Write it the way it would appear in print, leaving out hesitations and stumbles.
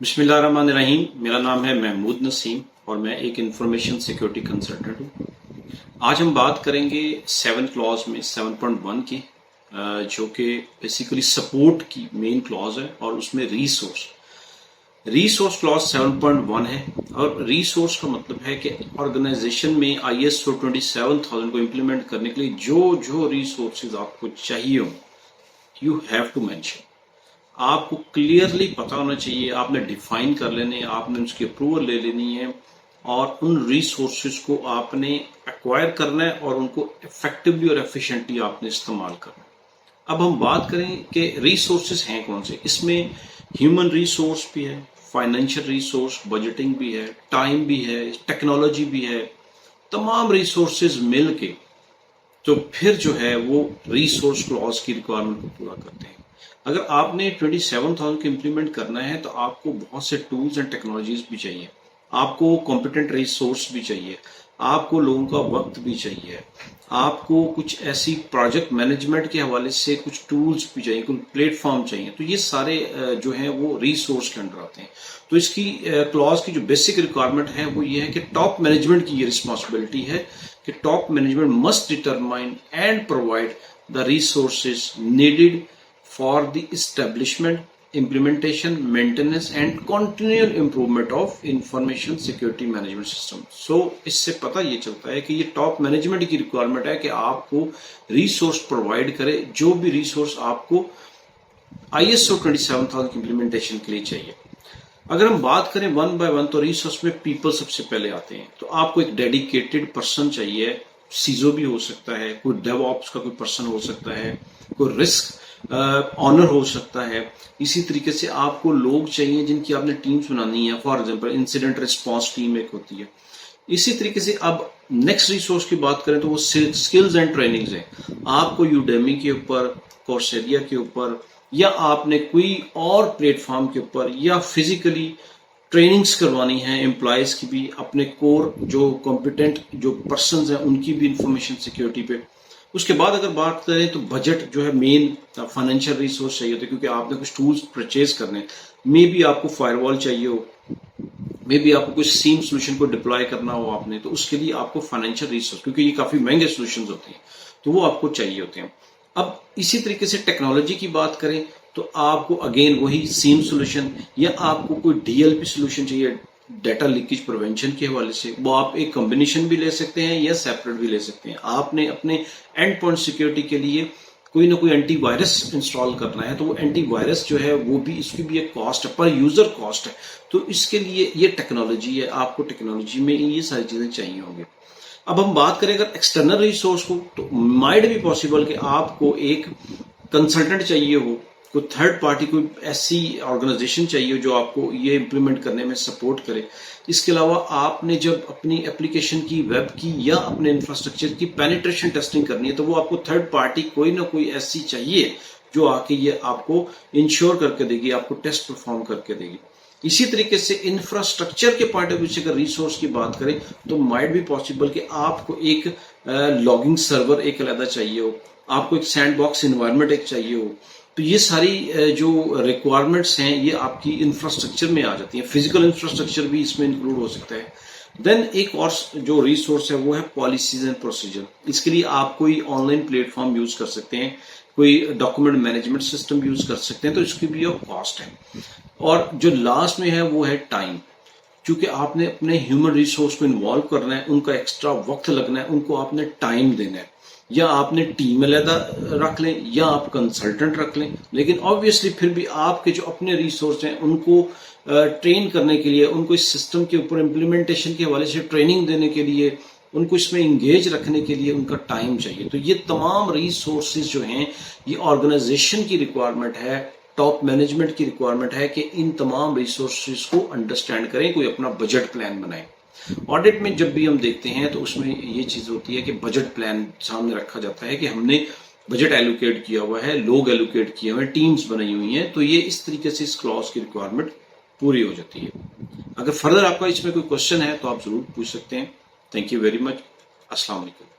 बिस्मिल्लाहिर्रहमानिर्रहीम। मेरा नाम है महमूद नसीम और मैं एक इंफॉर्मेशन सिक्योरिटी कंसल्टेंट हूँ। आज हम बात करेंगे 7 क्लॉज में 7.1 की, जो कि बेसिकली सपोर्ट की मेन क्लॉज है और उसमें रिसोर्स क्लॉज 7.1 है। और रिसोर्स का मतलब है कि ऑर्गेनाइजेशन में ISO 27000 को इम्प्लीमेंट करने के लिए जो रिसोर्सेज आपको चाहिए हो, यू हैव टू मेंशन। आपको क्लियरली पता होना चाहिए, आपने डिफाइन कर लेने, आपने उसकी अप्रूवल ले लेनी है और उन रिसोर्सेज को आपने एक्वायर करना है और उनको इफेक्टिवली और एफिशिएंटली आपने इस्तेमाल करना है। अब हम बात करें कि रिसोर्सेज हैं कौन से। इसमें ह्यूमन रिसोर्स भी है, फाइनेंशियल रिसोर्स, बजटिंग भी है, टाइम भी है, टेक्नोलॉजी भी है। तमाम रिसोर्सेज मिल के तो फिर जो है वो रिसोर्स क्लॉज की रिक्वायरमेंट को पूरा करते हैं। अगर आपने 27,000 को इम्प्लीमेंट करना है तो आपको बहुत से टूल्स एंड टेक्नोलॉजीज भी चाहिए, आपको कॉम्पिटेंट रिसोर्स भी चाहिए, आपको लोगों का वक्त भी चाहिए, आपको कुछ ऐसी प्रोजेक्ट मैनेजमेंट के हवाले से कुछ टूल्स भी चाहिए, कुछ प्लेटफॉर्म चाहिए। तो ये सारे जो हैं वो रिसोर्स के अंडर आते हैं। तो इसकी क्लॉज की जो बेसिक रिक्वायरमेंट है वो ये है कि टॉप मैनेजमेंट की ये रिस्पॉन्सिबिलिटी है कि top management must determine and provide the resources needed for the establishment, implementation, maintenance and continual improvement of information security management system. So इससे पता ये चलता है कि ये टॉप मैनेजमेंट की रिक्वायरमेंट है कि आपको रिसोर्स प्रोवाइड करे, जो भी रिसोर्स आपको ISO 27000 की इम्प्लीमेंटेशन के लिए चाहिए। अगर हम बात करें वन बाय वन तो रिसोर्स में पीपल सबसे पहले आते हैं। तो आपको एक डेडिकेटेड पर्सन चाहिए, सीजो भी हो सकता है, कोई डेवऑप्स का कोई पर्सन हो सकता है, कोई रिस्क ऑनर हो सकता है। इसी तरीके से आपको लोग चाहिए जिनकी आपने टीम्स बनानी है। For example incident response team एक होती है। इसी तरीके से अब नेक्स्ट रिसोर्स की बात करें तो वो स्किल्स एंड ट्रेनिंग्स हैं। आपको यूडेमी के ऊपर, कोर्सेरिया के ऊपर या आपने कोई और प्लेटफॉर्म के ऊपर या फिजिकली ट्रेनिंग्स करवानी है एम्प्लॉयज की भी, अपने कोर जो कॉम्पिटेंट जो पर्सनस हैं उनकी भी इंफॉर्मेशन सिक्योरिटी पे। उसके बाद अगर बात करें तो बजट जो है मेन फाइनेंशियल रिसोर्स चाहिए होता है, क्योंकि आपने कुछ टूल्स परचेज करने हैं। मे बी आपको फायरवॉल चाहिए हो, मे बी आपको कुछ सीम सोल्यूशन को डिप्लॉय करना हो आपने, तो उसके लिए आपको फाइनेंशियल रिसोर्स, क्योंकि ये काफी महंगे सोल्यूशन होते हैं, तो वो आपको चाहिए होते हैं। अब इसी तरीके से टेक्नोलॉजी की बात करें तो आपको अगेन वही सीम सोल्यूशन या आपको कोई DLP सोल्यूशन चाहिए, डेटा लीकेज प्रिवेंशन के हवाले से, वो आप एक कॉम्बिनेशन भी ले सकते हैं या सेपरेट भी ले सकते हैं। आपने अपने एंड पॉइंट सिक्योरिटी के लिए कोई ना कोई एंटीवायरस इंस्टॉल करना है तो वो एंटीवायरस जो है वो भी, इसकी भी एक कॉस्ट है, पर यूजर कॉस्ट है। तो इसके लिए ये टेक्नोलॉजी है, आपको टेक्नोलॉजी में ये सारी चीजें चाहिए होंगे। अब हम बात करें अगर एक्सटर्नल रिसोर्स को, तो माइट भी पॉसिबल कि आपको एक कंसल्टेंट चाहिए हो, कोई थर्ड पार्टी, कोई ऐसी ऑर्गेनाइजेशन चाहिए जो आपको ये इम्प्लीमेंट करने में सपोर्ट करे। इसके अलावा आपने जब अपनी एप्लीकेशन की, वेब की या अपने इंफ्रास्ट्रक्चर की पेनिट्रेशन टेस्टिंग करनी है तो वो आपको थर्ड पार्टी कोई ना कोई ऐसी चाहिए जो आके ये आपको इंश्योर करके देगी, आपको टेस्ट परफॉर्म करके देगी। इसी तरीके से इंफ्रास्ट्रक्चर के पॉइंट ऑफ व्यू से अगर रिसोर्स की बात करें तो माइट भी पॉसिबल कि आपको एक लॉगिंग सर्वर एक अलग चाहिए हो, आपको एक सैंडबॉक्स एनवायरनमेंट एक चाहिए हो। तो ये सारी जो रिक्वायरमेंट्स हैं ये आपकी इंफ्रास्ट्रक्चर में आ जाती हैं। फिजिकल इंफ्रास्ट्रक्चर भी इसमें इंक्लूड हो सकता है। देन एक और जो रिसोर्स है वो है पॉलिसीज एंड प्रोसीजर। इसके लिए आप कोई ऑनलाइन प्लेटफॉर्म यूज कर सकते हैं, कोई डॉक्यूमेंट मैनेजमेंट सिस्टम यूज कर सकते हैं, तो इसकी भी एक कॉस्ट है। और जो लास्ट में है वो है टाइम, क्योंकि आपने अपने ह्यूमन रिसोर्स को इन्वॉल्व करना है, उनका एक्स्ट्रा वक्त लगना है, उनको आपने टाइम देना है। या आपने टीम अलहदा रख लें या आप कंसल्टेंट रख लें, लेकिन ऑब्वियसली फिर भी आपके जो अपने रिसोर्स हैं उनको ट्रेन करने के लिए, उनको इस सिस्टम के ऊपर इम्प्लीमेंटेशन के हवाले से ट्रेनिंग देने के लिए, उनको इसमें इंगेज रखने के लिए उनका टाइम चाहिए। तो ये तमाम रिसोर्सेज जो हैं ये ऑर्गेनाइजेशन की रिक्वायरमेंट है, टॉप मैनेजमेंट की रिक्वायरमेंट है कि इन तमाम रिसोर्सेज को अंडरस्टैंड करें, कोई अपना बजट प्लान बनाएं। ऑडिट में जब भी हम देखते हैं तो उसमें ये चीज होती है कि बजट प्लान सामने रखा जाता है कि हमने बजट एलोकेट किया हुआ है, लोग एलोकेट किए हुए हैं, टीम्स बनाई हुई हैं। तो ये इस तरीके से इस क्लॉज की रिक्वायरमेंट पूरी हो जाती है। अगर फर्दर आपका इसमें कोई क्वेश्चन है तो आप जरूर पूछ सकते हैं। Thank you very much. अस्सलाम वालेकुम।